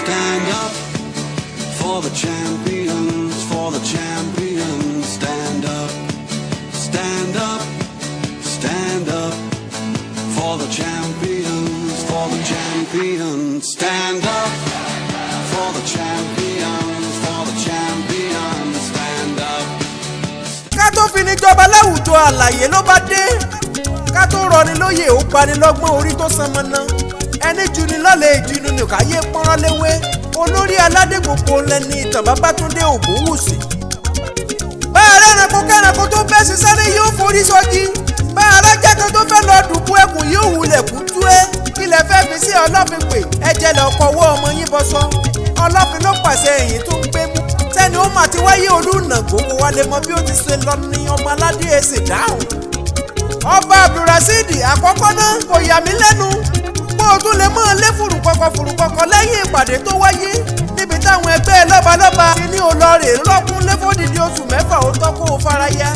stand up for the champions, for the champions. Stand up, stand up, stand up for the champions, for the champions. Stand up for the champions, for the champions. Stand up. Ká tó fi ní jọba láwùjọ àlàyé ló bá dé. Ká tó rọni lóyè ó pani lọ́gbọ́n orí tó san mọ́ná. Ẹni juni lọ́lẹ̀ ìjunu nìkan yé pọ́nrán léwé. Olórí aládé gbogbo lẹni ìtàn Babátúndé Ògúnwùsì. Bá ẹranko kẹ́ranko tó bẹ́ sí sáré yóò forí sọ́jí. Bá arájá kan tó fẹ́ lọ dùbú ẹkùn yóò wulẹ̀ kú tú ẹ́. Ilẹ̀ fẹ́ fi sí ọlọ́fin pè ẹ̀jẹ̀ lọ kọ̀wọ́ ọmọ yín bọ́ sọ. Ọlọ́fin ló pàṣẹ èyí tó ń gbé mú. Sẹ́ni ó mà ti wáyé olùnàgó kó wá lè mọ bí ó ti ṣe lọ ní ọmọ aládé èsì dáhùn. Ọba Abdulrasheed àkọ́kọ́ náà kò yà mí lẹ́nu. Bó o tún lè máa lé fùrùkọ̀kọ̀ lẹ́yìn ìpàdé tó wáyé níbi táwọn ẹgbẹ́ lọ́balọ́ba ti ní olóore lọ́kùn lẹ́fọ́dìdí oṣù mẹ́fà ó tọ́ kó o faraya.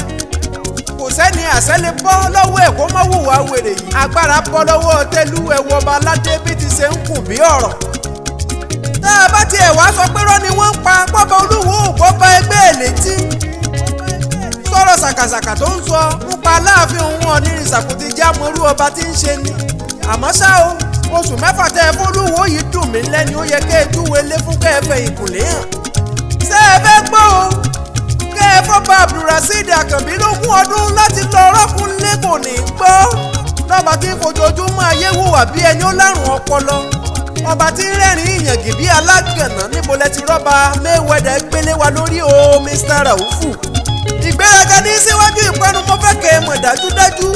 Kò sẹ́ni àṣẹ lè bọ́ lọ́wọ́ ẹ̀ kó má wùwà wèrè yìí. Agbára bọ́ lọ́wọ́ tẹ́lú ẹ̀wọ̀ ọba aládé bí ti ṣe ń kùn bí ọ̀rọ̀. Tá a bá tiẹ̀ wá sọ pé rọ́ ni wọ́n ń pa pọ́bọ Olúwo ògbọ́ba ẹgbẹ́ ẹ̀ létí. Sọ̀rọ̀ ṣàkàṣàkà tó ń sọ nípa Aláàfin òun Ọ̀nìrìṣà kò ti já mọ́rú ọba tí ń ṣe ni. Àmọ́ ṣá o, oṣù mẹ́fà tẹ́ ẹ fÓlúwo yìí dùn mí lẹ́ni ó yẹ kẹ́ ẹ túwé lé fún kẹ́ ẹ fẹ́ ìkùnlé hàn. Ṣé ẹ fẹ́ gbọ́ o? Kẹ́ ẹ fọ́ba Abdulrasheed Àkànbí lógún ọdún láti lọ rọ́kùnlé kò ní gbọ́. Lọ́ba tí ń fojoojúmọ́ ayé hùwà bí ẹni ó lárùn ọpọlọ. Ọba tí ń rẹ́rìn ìyàngì bí alágànná níbo lẹ ti rọ́ba Mayweather gbélé wa lórí o Mr. Raufu. Ìgbéraga ní síwájú ìpanu mo fẹ́ kẹ́ ẹ mọ̀ dájúdájú.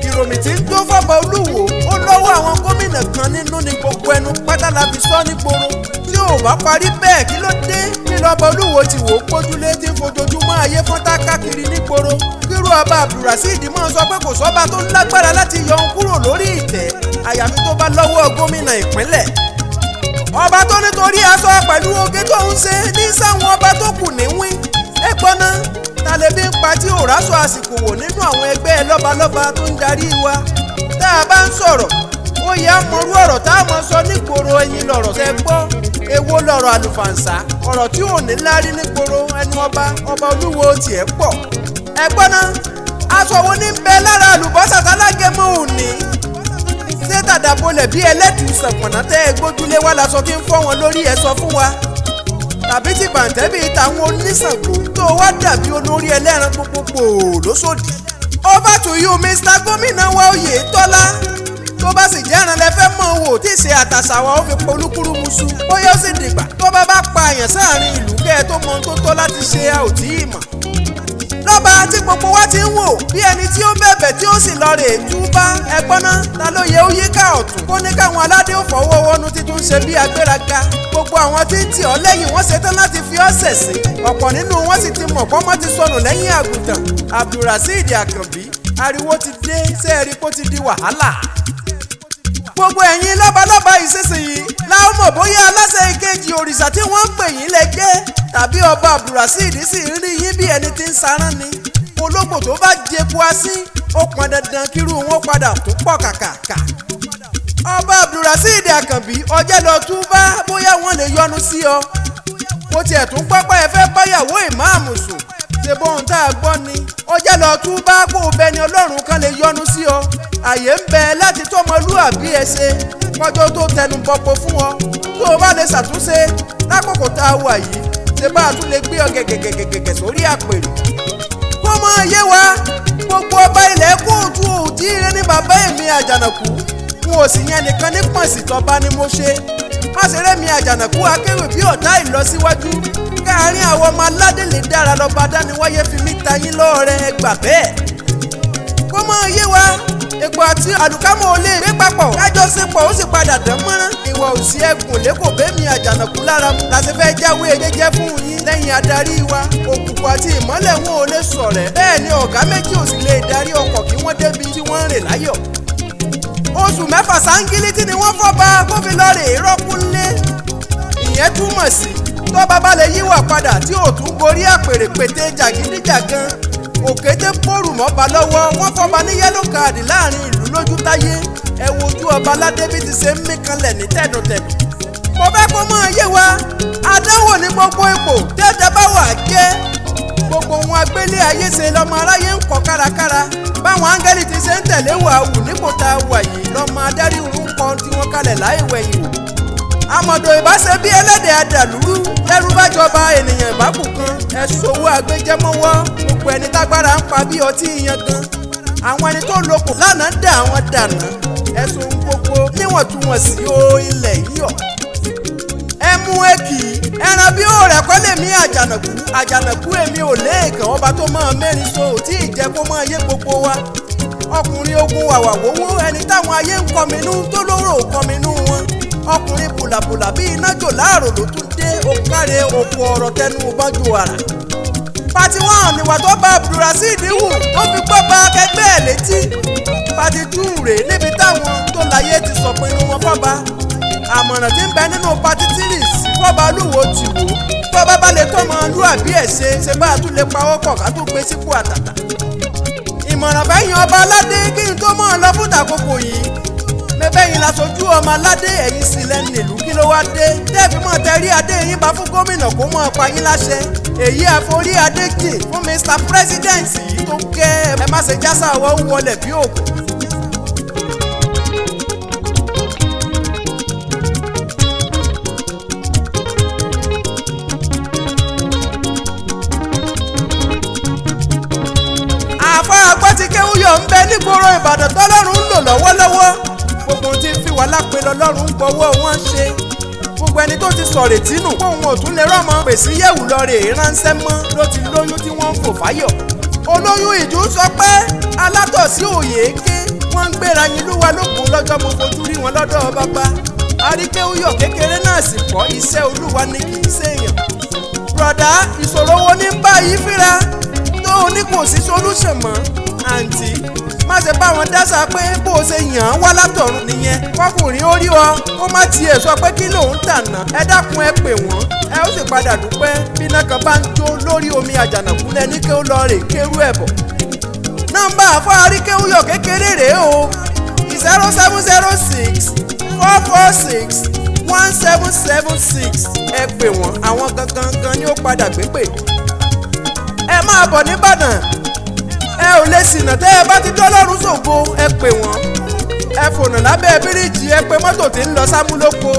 Ìròmì tí ń jó fọ́ba Olúwo ó lọ́wọ́ àwọn gómìnà kan nínú ní gbogbo ẹnu pátá la fi sọ nígboro. Tí ò bá parí bẹ́ẹ̀ kí ló dé kí lọ́ba Olúwo ti wò ó pójúlé tí ń fojoojúmọ́ ayé fọ́ntá káàkiri nígboro. Kírú ọba Abdulrasheed máa sọ pé kò sọ́ba tó lágbára láti yọ òun kúrò lórí ìtẹ́ àyàfi tó bá lọ́wọ́ gómìnà ìpínlẹ̀. Ọba tó nítorí aṣọ pẹ̀lú oge tó ń ṣe ní sáwọn ọba tó kù níwín. Ẹ gbọ́n náà tàlẹ́bí ń pa tí ò ráṣọ àsìkò wò nínú àwọn ẹgbẹ́ lọ́balọ́ba tó ń darí wa. Tá a bá ń sọ̀rọ̀ ó yẹ àmọ́rú ọ̀rọ̀ tá a mọ̀ sọ nígboro ẹ̀yìn lọ̀rọ̀ tẹ́ gbọ́. Èwo lọ̀rọ̀ àlùfàǹsá ọ̀rọ̀ tí ò ní lárí nígboro ẹnu ọba Olúwo tiẹ̀ pọ̀. Ẹ gbọ́n náà aṣọ wo ní bẹ lára àlùbọ́sà tálágẹmọ òní. Ṣé tàdàbọ̀lẹ̀ bí ẹlẹ́tùú sàpọ̀nà tẹ́ ẹ gbójúlé wá laṣọ tí ń fọ́ wọn lórí ẹ sọ fún wa. Tàbí ti bàǹtẹ́ bíi tàwọn oníṣàngó tó wá dàbí olórí ẹlẹ́ran gbogbogbò lóṣòdì. Over to you Mr. Gómìnà wa Oyètọ́lá. Tó bá sì jẹ́ran lẹ fẹ́ mọ̀ wò tí ṣe àtàṣàwà ó fi polúkúrú musu. Bóyá ó sì dìgbà tó bá pa àyàn sáàrin ìlú kẹ́ ẹ tó mọ ohun tó tọ́ láti ṣe a ò tí ì mọ̀. Lọ́ba tí gbogbo wa ti ń wò bí ẹni tí ó bẹ̀bẹ̀ tí ó sì lọ rè túbá ẹgbọ́n náà ta ló yẹ ó yíká ọ̀tún kó ní káwọn aládé ó fọwọ́ wọnú títún ṣe bí agbéraga. Gbogbo àwọn tí ń tì ọ́ lẹ́yìn wọ́n ṣetán láti fi ọ́ ṣẹ̀sín. Ọ̀pọ̀ nínú wọn sì ti mọ̀ pọ́nmọ́ ti sọnù lẹ́yìn àgùntàn. Abdulrasheed Àkànbí ariwo ti dé sẹ́ẹ̀rí kó ti di wàhálà. Gbogbo ẹ̀yin lọ́balọ́ba ìsinsìnyí láwọn mọ̀ bóyá aláṣẹ ìkejì òrìṣà tí wọ́n ń pè yín lẹ́gbẹ́ tàbí ọba Abdulrasheed sì ń rí yín bí ẹni tí ń sarán ni. Ológbò tó bá jẹpu asín ó pọn dandan kírú wọn padà tó pọ̀ kàkàkà. Ọba Abdulrasheed Àkànbí ọjẹ́ lọ túbá bóyá wọ́n lè yọ́nú sí ọ. Mo tiẹ̀ tún pápá ẹ fẹ́ báyàwó ìmáàmù sùn. Ṣé bóun tá a gbọ́ ni ọjẹ́ lọ túbá kó o bẹni Ọlọ́run kan lè yọ́nú sí ọ. Àyè ń bẹ láti tọ́mọlúàbí ẹ ṣe kọjọ́ tó tẹnu bọ̀pọ̀ fún ọ. Tó o bá lè ṣàtúnṣe lákòókò tá a wà yìí ṣe bá a tún lè gbé ọ gẹ̀gẹ̀gẹ̀gẹ̀ sórí àpèrè. Kó mọ ayé wa gbogbo ọba ilẹ̀ kóòtù òjíire ní bàbá èmi Àjànàkú. N ò sì yẹn nìkan ní pọ̀nsì tọ́ba ni mo ṣe. Má ṣe rémi Àjànàkú akéwì bí ọ̀tá ìlọsíwájú. Káàárín àwọn ọmọ aládé lè dára lọ́ba dániwáyé fi mí ta yín lọ́ọ̀rẹ́ ẹ gbà bẹ́ẹ̀. Kó mọ ayé wa epo àti àlùkámọ̀ ò lè gbé papọ̀. Kájọṣepọ̀ ó sì padà dán mọ́rán. Ìwọ òsì ẹkùn lẹ́kọ̀ọ́ bẹ́mi Àjànàkú lára mu. Láti fẹ́ jáwé jẹ́jẹ́ fún yín lẹ́yìn adarí wa. Òkùnkùn àti ìmọ́lẹ̀ wọn ò lè ṣọ̀rẹ́. Bẹ́ẹ̀ ni ọ̀gá méjì ò sì lè darí ọkọ̀ kí wọ́n débi tí wọ́n ń rè láyọ̀. Oṣù mẹ́fà sáńgílítì ni wọ́n fọ́ba kó fi lọ rè rọ́kúnlé. Ìyẹn túmọ̀ sí tó bàbá lè yíwà padà tí ò tún gorí àpèrè pété jàgídíjàgan. Òkété pòrù mọ́ba lọ́wọ́ wọ́n fọ́ba ní yẹ́lò káàdì láàrin ìlú lójú táyé. Ẹ wojú ọba aládé bí ti ṣe ń mí kanlẹ̀ ní tẹ̀dùntẹ̀dù. Mo fẹ́ kó mọ ayé wá àdánwò ní gbogbo ipò tẹ́tẹ́ bá wà jẹ́ gbogbo ohun agbélé ayé ṣe lọ́mọ aráyé ń kọ́ kárakára báwọn áńgẹ́lì ti ṣe ń tẹ̀lé wàhù nípò tá a wà yìí lọ́mọ adarí òun kan tí wọ́n kalẹ̀ láì wẹ̀yìn wò àmọ̀dọ̀ ìbáṣe bí ẹlẹ́dẹ̀ adàlúrú lẹ́rú bá jọba ènìyàn ìbákù kan ẹ̀sùn owó agbẹjẹmọ́wọ́ gbogbo ẹni tágbára ń pa bí ọtí yan gan àwọn ẹni tó lókun lánàá dà àwọn dànù ẹ̀sùn gbogbo níwọ̀ntúnwọ̀nsì o ilẹ̀ yíyọ̀ ẹmu èkì ẹran bí ó rẹ̀ kọ́ lè mí àjànàkú èmi ò léèkàn ọba tó máa mẹ́rin so ò tí ì jẹ́ kó máa yé gbogbo wa ọkùnrin ogun wàwà wowó ẹni táwọn ayé ń kọminú tó lóró kọminú wọn ọkùnrin bùlàbùlà bí iná jò láàrò ló tún dé òkàrè òkú ọ̀rọ̀ tẹnu bọ́jú ara. pati wọn níwà tó bá Abdulrasheed wù ó fi gbọ́ bá akẹgbẹ́ ẹ̀ létí. pati tún rèé níbi táwọn tó láyé ti sọ pé inú wọn fọ́ba. àmọ̀ràn tí ń bẹ nínú pati tírìs fọ́ba Olúwo ti wò fọ́ba bá lè tọ́mọ lúàbí ẹ̀ ṣe bá a tún lè pawọ́ pọ̀ ká tó gbé sípò àtàtà. ìmọ̀ràn fẹ́yìn ọba aládé kí n tó mọ̀ ọ́ lọ fún tàkókò yìí bẹ́yìn la sojú ọmọ aládé ẹ̀yìn sílẹ̀ nílùú kí ló wá dé tẹ́ẹ̀fì mọ̀ tẹ́rí adé yín bá fún gómìnà kó mọ̀ pa yín láṣẹ èyí àforí adé jìn fún Mr President yìí tó kẹ́ ẹ má ṣe jásà wọ́n wọlé bí òkú. àfa àgbọ̀ ti kéwúyọ̀ ń bẹ nígboro Ìbàdàn tọ́lọ́run ń lò lọ́wọ́lọ́wọ́ gbogbo tí ń fi wà lápè lọ́lọ́run ń gbọ́wọ́ wọn ṣe gbogbo ẹni tó ti sọ̀rọ̀ tínú kóhun ò tún lè rọ́mọ pèsè yẹ̀wù lọ́ọ̀rẹ́ ránṣẹ́ mọ́ ló ti lóyún tí wọ́n ń fò fáyọ̀ olóyún ìjú sọ pé alátọ̀sí òye ké wọ́n ń gbéra yín lúwa lókun lọ́jọ́ mo fojú rí wọn lọ́dọ̀ bàbá àríkéwúyọ̀ kékeré náà sì kọ́ iṣẹ́ Olúwa ní kì í ṣèyàn bùrọ̀dá ìṣòro wo ní báyìí fíra tó o ní kò sí solúṣàn mọ́ àǹtí má ṣe bá wọn dásà pé bó o ṣe yàn án wá látọ̀run nìyẹn kọkùnrin ó rí ọ ó má tiẹ̀ sọ pé kí lòun tànà ẹ dákun ẹ pè wọ́n ẹ ó sì padà dúpẹ́ bí iná kan bá ń jó lórí omi àjànàkú lẹ́ni kí ó lọ rè kérú ẹ̀ bọ̀. nọ́mbà àfáàrí kéwúyọ̀ kékeré rèé o 0706 446 1776 ẹ pè wọ́n àwọn gangan ni ó padà gbé pè. ẹ máa bọ̀ nìbàdàn ẹ ò lè ṣìnà tẹ́ ẹ bá ti dọ́lọ́run ṣògo ẹ pè wọ́n ẹ fònà lábẹ́ bíríìjì ẹ pé mọ́tò tí ń lọ sámúlòkó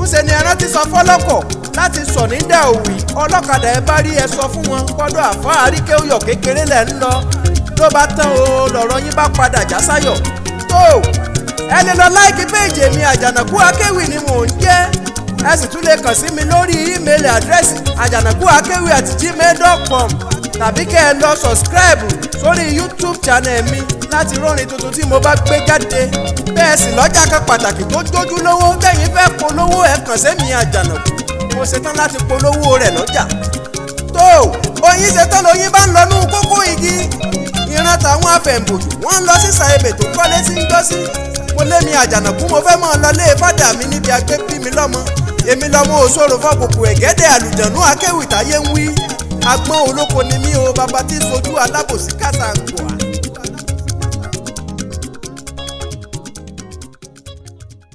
ńṣe ni ẹran ti sọ fọ́lọ́kọ̀ láti sọ ní dàòwì ọlọ́kadà ẹ bá rí ẹ sọ fún wọn kọ́dọ̀ àfọ́ àríkéwúyọ̀ kékeré lẹ̀ ń lọ ló bá tán o lọ̀rọ̀ yín bá padà já sáyọ̀ tó ẹ lè lọ láìkí péèjì èmi Àjànàkú akéwì ni mò ń jẹ́ ẹ sì tún lè kàn sí mi lórí ímeèlì àdírẹ́sì ajanakuakewi@gmail.com tàbí kẹ́ ẹ lọ sọ̀scribe sórí YouTube channel mi láti rọ́rin tuntun tí mo bá gbé jáde bẹ́ẹ̀ sì lọ́jà kan pàtàkì tó jójú lówó tẹ̀yin fẹ́ polówó ẹ̀ kàn sẹ́mi Àjànàkú mo ṣetán láti polówó rẹ̀ lọ́jà tó oyin ṣetán lóyin bá ń lọ nú kókó igi ìran tàwọn afẹ̀mbòjò wọ́n ń lọ sí sàyẹ̀bẹ̀ tó kọ́lé sí ń jọ́sí mo lémi Àjànàkú mo fẹ́ mọ́ ọ lọ lé fádà mi níbi agbé bí mi lọ́mọ èmi lọ́mọ òṣòro fọ́kùkù ẹ̀gẹ́dẹ̀ àlùjànnú akéwì táyé ń wí agbọ́n olóko ni mí o bàbá tí sojú alábòsí kàtà ń gbọ́.